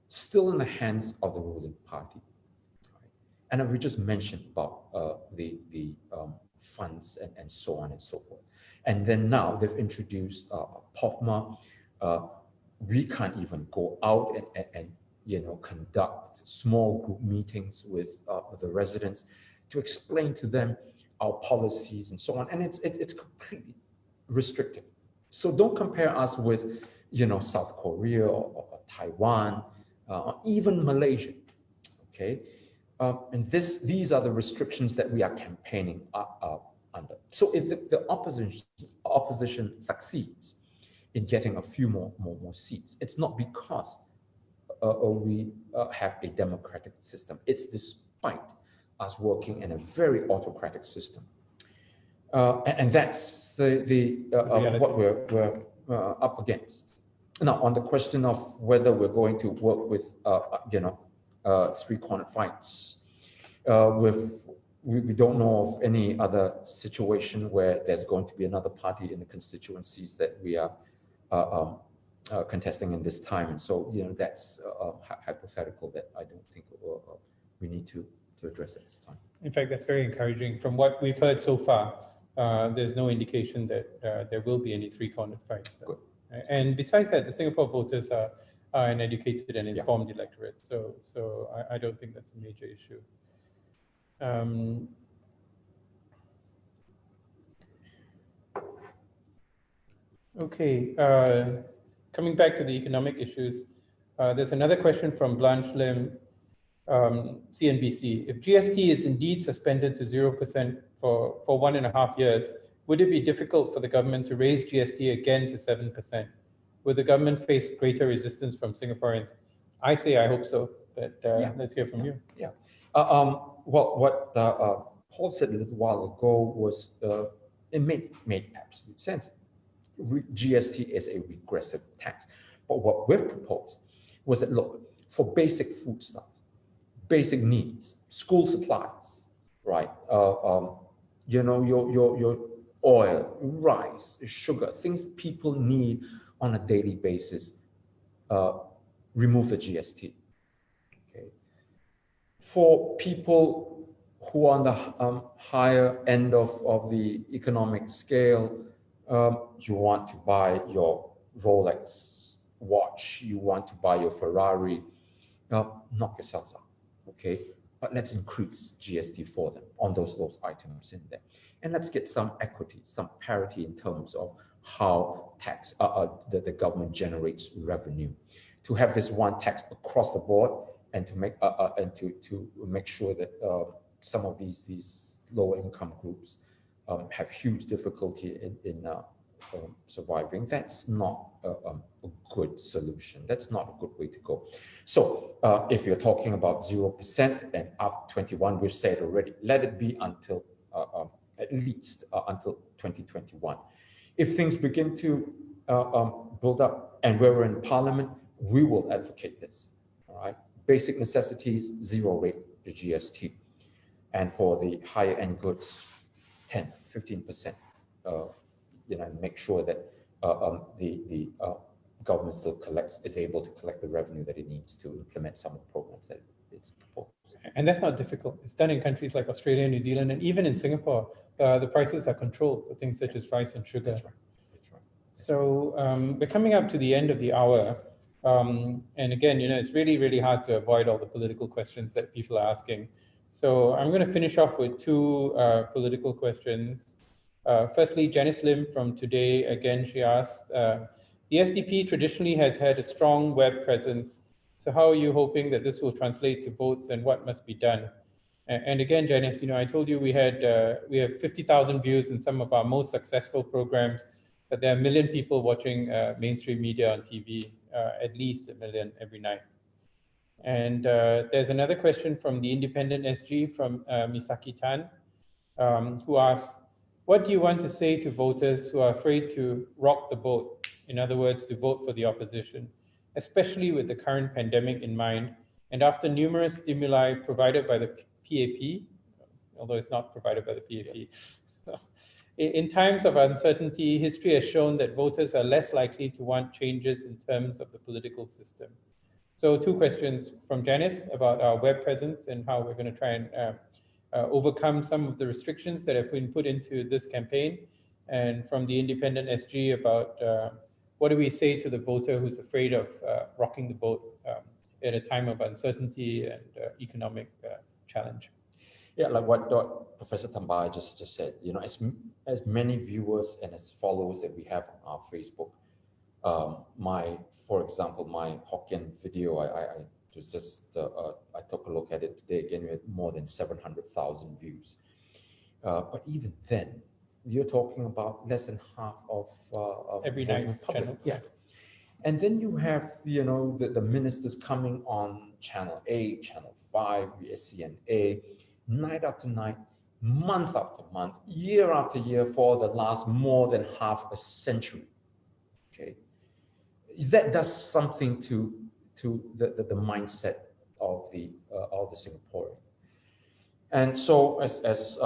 still in the hands of the ruling party. Right? And we just mentioned about the funds and so on and so forth. And then now they've introduced POFMA. We can't even go out and conduct small group meetings with the residents to explain to them our policies and so on. And it's completely restricted. So don't compare us with South Korea or Taiwan, or even Malaysia, okay? And these are the restrictions that we are campaigning under. So if the opposition succeeds in getting a few more seats, it's not because we have a democratic system. It's despite us working in a very autocratic system. And that's what we're up against. Now, on the question of whether we're going to work with, three-cornered fights, we don't know of any other situation where there's going to be another party in the constituencies that we are contesting in this time. And so, that's hypothetical that I don't think we need to address at this time. In fact, that's very encouraging. From what we've heard so far, there's no indication that there will be any three-cornered fights. Good. And besides that, the Singapore voters are an educated and informed electorate. So I don't think that's a major issue. Okay, coming back to the economic issues, there's another question from Blanche Lim, CNBC. If GST is indeed suspended to 0% for 1.5 years, would it be difficult for the government to raise GST again to 7%? Will the government face greater resistance from Singaporeans? I say I hope so, but let's hear from you. Yeah. What Paul said a little while ago was, it made absolute sense. GST is a regressive tax. But what we've proposed was that, look, for basic foodstuffs, basic needs, school supplies, right? You know, your oil, rice, sugar, things people need on a daily basis, remove the GST. Okay. For people who are on the higher end of the economic scale, you want to buy your Rolex watch, you want to buy your Ferrari, knock yourselves out, okay? But let's increase GST for them on those items in there. And let's get some equity, some parity in terms of how the government generates revenue. To have this one tax across the board and to make sure that some of these lower income groups have huge difficulty in surviving, that's not a good solution. That's not a good way to go. So if you're talking about 0% and after 21, we've said already, let it be until at least until 2021. If things begin to build up and we're in Parliament, we will advocate this, all right? Basic necessities, 0 rate, the GST. And for the higher end goods, 10, 15%, you know, and make sure that the government still is able to collect the revenue that it needs to implement some of the programs that it's proposed. And that's not difficult. It's done in countries like Australia, New Zealand, and even in Singapore, the prices are controlled for things such as rice and sugar. That's right. That's right. So we're coming up to the end of the hour. And again, you know, it's really, really hard to avoid all the political questions that people are asking. So I'm going to finish off with two political questions. Firstly, Janice Lim from Today, again, she asked, the SDP traditionally has had a strong web presence. So how are you hoping that this will translate to votes and what must be done? And again, Janice, you know, I told you we have 50,000 views in some of our most successful programs, but there are 1 million people watching mainstream media on TV, at least 1 million every night. And there's another question from the Independent SG from Misaki Tan, who asks, what do you want to say to voters who are afraid to rock the boat? In other words, to vote for the opposition, especially with the current pandemic in mind, and after numerous stimuli provided by the PAP, although it's not provided by the PAP. In times of uncertainty, history has shown that voters are less likely to want changes in terms of the political system. So 2 questions from Janice about our web presence and how we're going to try and overcome some of the restrictions that have been put into this campaign, and from the Independent SG about what do we say to the voter who's afraid of rocking the boat at a time of uncertainty and economic challenge. Yeah, like what Professor Tambyah just said, you know, as many viewers and as followers that we have on our Facebook, for example, my Hokkien video, I took a look at it today again, we had more than 700,000 views. But even then, you're talking about less than half of every night channel. Yeah. And then you have, you know, the ministers coming on channel 8, channel 5, CNA, night after night, month after month, year after year for the last more than half a century. Okay, that does something to the mindset of the Singaporean. And so as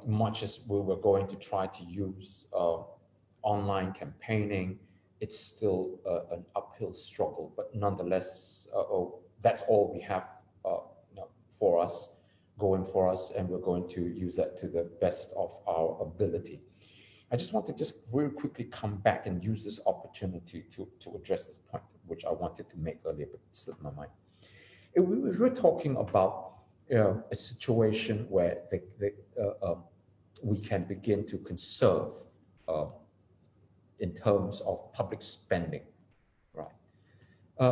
much as we were going to try to use online campaigning, it's still an uphill struggle, but nonetheless, that's all we have for us, going for us, and we're going to use that to the best of our ability. I just want to very quickly come back and use this opportunity to address this point, which I wanted to make earlier, but it slipped my mind. If we're talking about a situation where we can begin to conserve in terms of public spending, right?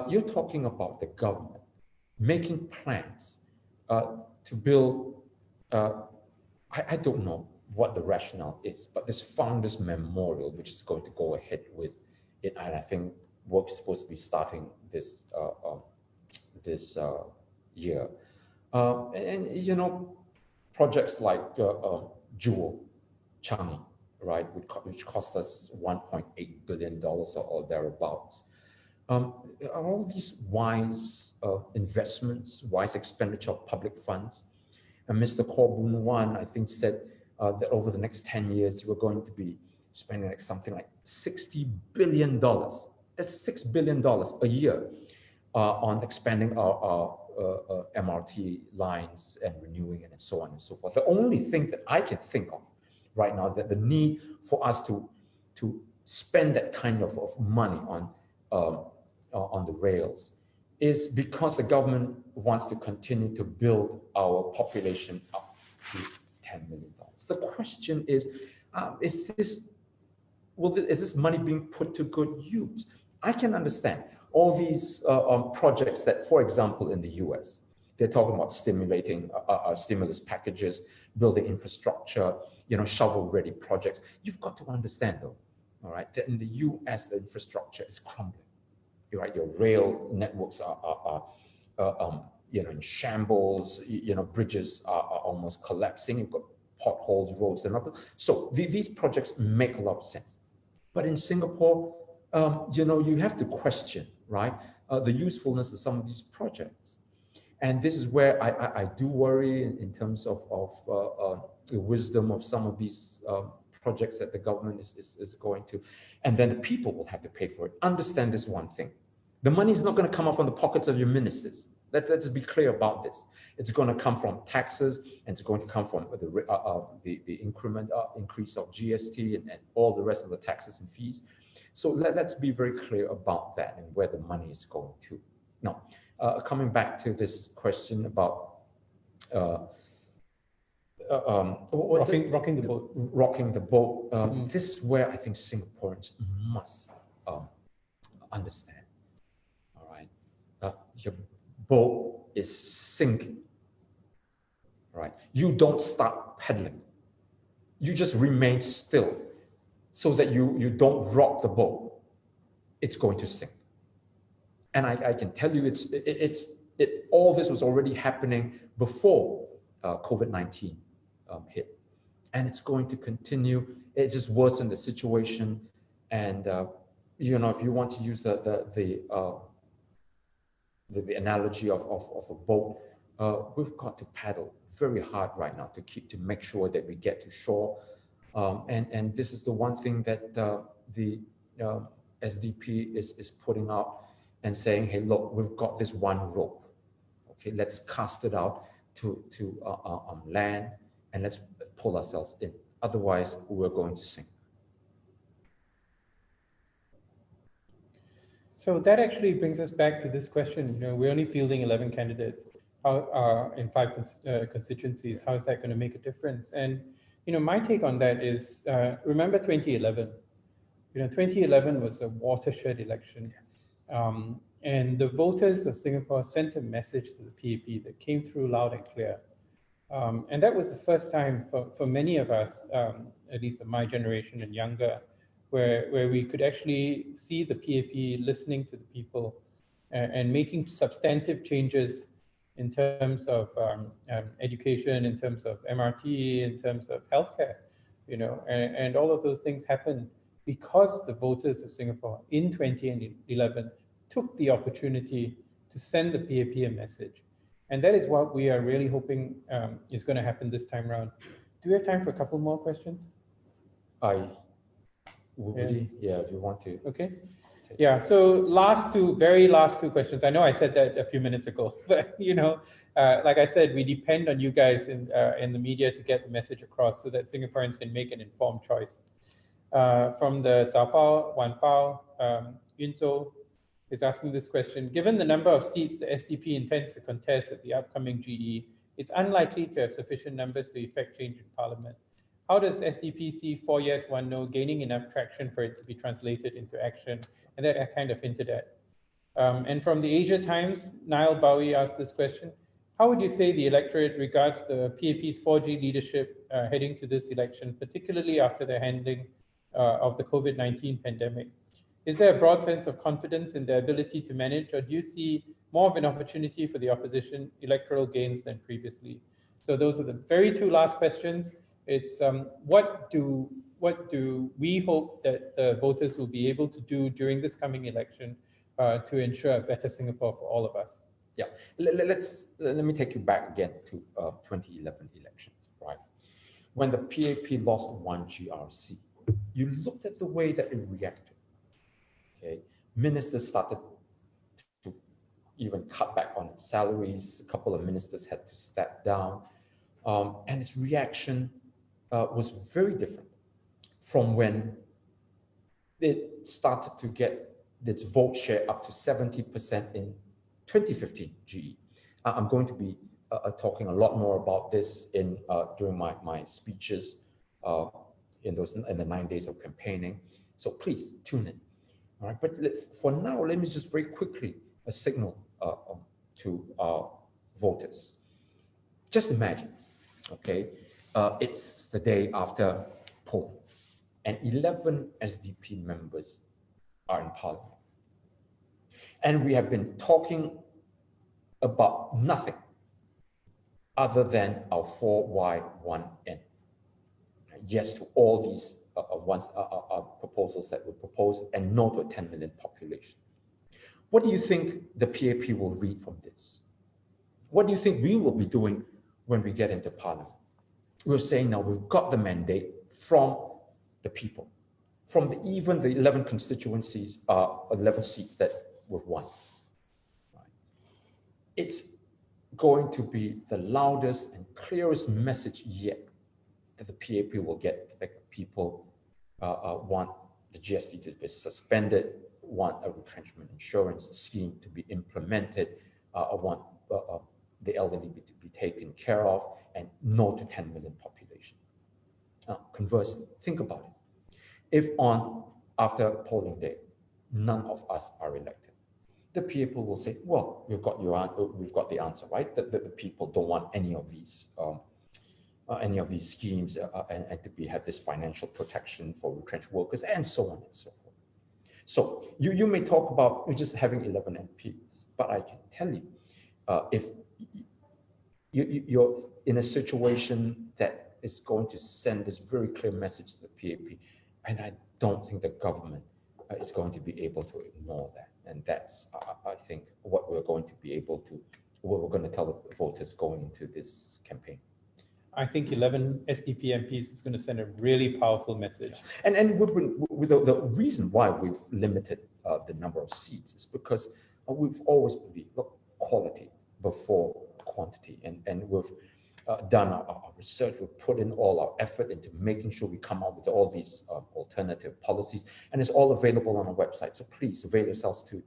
You're talking about the government making plans to build, I don't know what the rationale is, but this Founders Memorial, which is going to go ahead with it, and I think work is supposed to be starting this year. And you know, projects like Jewel, Changi, right, which cost us $1.8 billion or thereabouts. All these wise investments, wise expenditure of public funds. And Mr. Wan, I think, said that over the next 10 years, we're going to be spending like something like $60 billion. That's $6 billion a year on expanding our MRT lines and renewing it and so on and so forth. The only thing that I can think of right now is that the need for us to spend that kind of money on the rails is because the government wants to continue to build our population up to $10 million. The question is this money being put to good use? I can understand all these projects that, for example, in the US, they're talking about stimulating stimulus packages, building infrastructure, shovel-ready projects. You've got to understand, though, all right, that in the US, the infrastructure is crumbling. Right, your rail networks are in shambles. Bridges are almost collapsing. You've got potholes, roads, and other. So these projects make a lot of sense. But in Singapore, you have to question, right, the usefulness of some of these projects. And this is where I do worry in terms of the wisdom of some of these projects that the government is going to, and then the people will have to pay for it. Understand this one thing. The money is not going to come out from the pockets of your ministers. Let's be clear about this. It's going to come from taxes, and it's going to come from the increase of GST and all the rest of the taxes and fees. So let's be very clear about that and where the money is going to. Now, coming back to this question about rocking the boat. Rocking the boat. This is where I think Singaporeans must understand. All right, your boat is sinking. Right, you don't start paddling. You just remain still, so that you don't rock the boat. It's going to sink. And I can tell you, all this was already happening before COVID-19 hit, and it's going to continue. It's just worsened the situation. And if you want to use the analogy of a boat, we've got to paddle very hard right now to make sure that we get to shore. And this is the one thing that the SDP is putting out and saying, hey, look, we've got this one rope. Okay, let's cast it out to land, and let's pull ourselves in. Otherwise, we're going to sink. So that actually brings us back to this question. We're only fielding 11 candidates in 5 constituencies. How is that going to make a difference? And my take on that is, remember 2011. 2011 was a watershed election. And the voters of Singapore sent a message to the PAP that came through loud and clear. And that was the first time for many of us, at least of my generation and younger, where we could actually see the PAP listening to the people and making substantive changes in terms of education, in terms of MRT, in terms of healthcare, and all of those things happened because the voters of Singapore in 2011 took the opportunity to send the PAP a message. And that is what we are really hoping is going to happen this time around. Do we have time for a couple more questions? Yeah, if you want to. Okay. Yeah, so very last two questions. I know I said that a few minutes ago, but like I said, we depend on you guys in the media to get the message across so that Singaporeans can make an informed choice. From the Zhao Wan Pao, Yun Zhou is asking this question. Given the number of seats the SDP intends to contest at the upcoming GE, it's unlikely to have sufficient numbers to effect change in Parliament. How does SDP see 4 yes, 1 no gaining enough traction for it to be translated into action? And that I kind of hinted at. And from the Asia Times, Niall Bowie asked this question. How would you say the electorate regards the PAP's 4G leadership heading to this election, particularly after the handling of the COVID-19 pandemic? Is there a broad sense of confidence in their ability to manage, or do you see more of an opportunity for the opposition electoral gains than previously? So those are the very two last questions. It's what do what do we hope that the voters will be able to do during this coming election to ensure a better Singapore for all of us? Yeah, let me take you back again to 2011 elections, right? When the PAP lost one GRC, you looked at the way that it reacted. Okay, ministers started to even cut back on salaries. A couple of ministers had to step down, and its reaction was very different from when it started to get its vote share up to 70% in 2015 GE. I'm going to be talking a lot more about this in during my speeches in the 9 days of campaigning. So please tune in. All right, but for now, let me just very quickly signal to voters. Just imagine, okay, it's the day after polling, and 11 SDP members are in parliament. And we have been talking about nothing other than our 4Y1N. Yes to all these proposals that were proposed, and no to a 10 million population. What do you think the PAP will read from this? What do you think we will be doing when we get into parliament? We're saying now we've got the mandate from the people, from even the 11 constituencies, 11 seats that we've won. Right? It's going to be the loudest and clearest message yet that the PAP will get. That people want the GST to be suspended, want a retrenchment insurance scheme to be implemented, want the elderly to be taken care of, and no to 10 million population. Conversely, think about it. If after polling day, none of us are elected, the people will say, well, we've got the answer, right? That the people don't want any of these schemes and to have this financial protection for retrenched workers and so on and so forth. So you may talk about just having 11 MPs, but I can tell you, if you're in a situation that is going to send this very clear message to the PAP, and I don't think the government is going to be able to ignore that. And that's, I think, what we're going to tell the voters going into this campaign. I think 11 SDP MPs is going to send a really powerful message. And the reason why we've limited the number of seats is because we've always believed, look, quality before quantity. And we've done our research, we've put in all our effort into making sure we come up with all these alternative policies, and it's all available on our website. So please avail yourselves to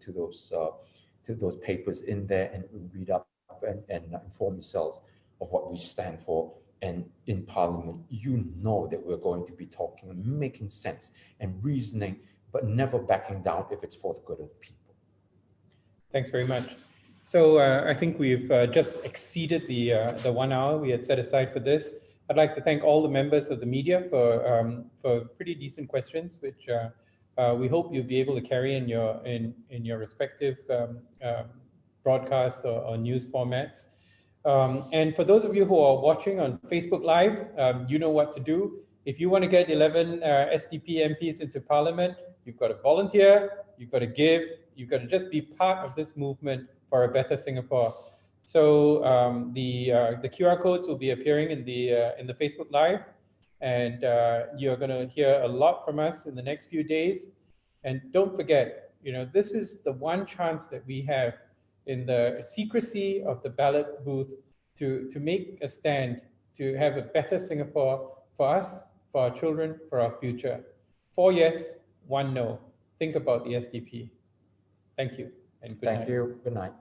those papers in there and read up and inform yourselves of what we stand for. And in Parliament, you know that we're going to be talking and making sense and reasoning, but never backing down if it's for the good of the people. Thanks very much. So I think we've just exceeded the 1 hour we had set aside for this. I'd like to thank all the members of the media for pretty decent questions, which we hope you'll be able to carry in your respective broadcasts or news formats. And for those of you who are watching on Facebook Live, you know what to do. If you want to get 11 SDP MPs into Parliament, you've got to volunteer, you've got to give, you've got to just be part of this movement for a better Singapore. So the QR codes will be appearing in the Facebook Live, and you're going to hear a lot from us in the next few days. And don't forget, this is the one chance that we have in the secrecy of the ballot booth to make a stand, to have a better Singapore for us, for our children, for our future. 4 yes, 1 no. Think about the SDP. Thank you and good night. Thank you. Good night.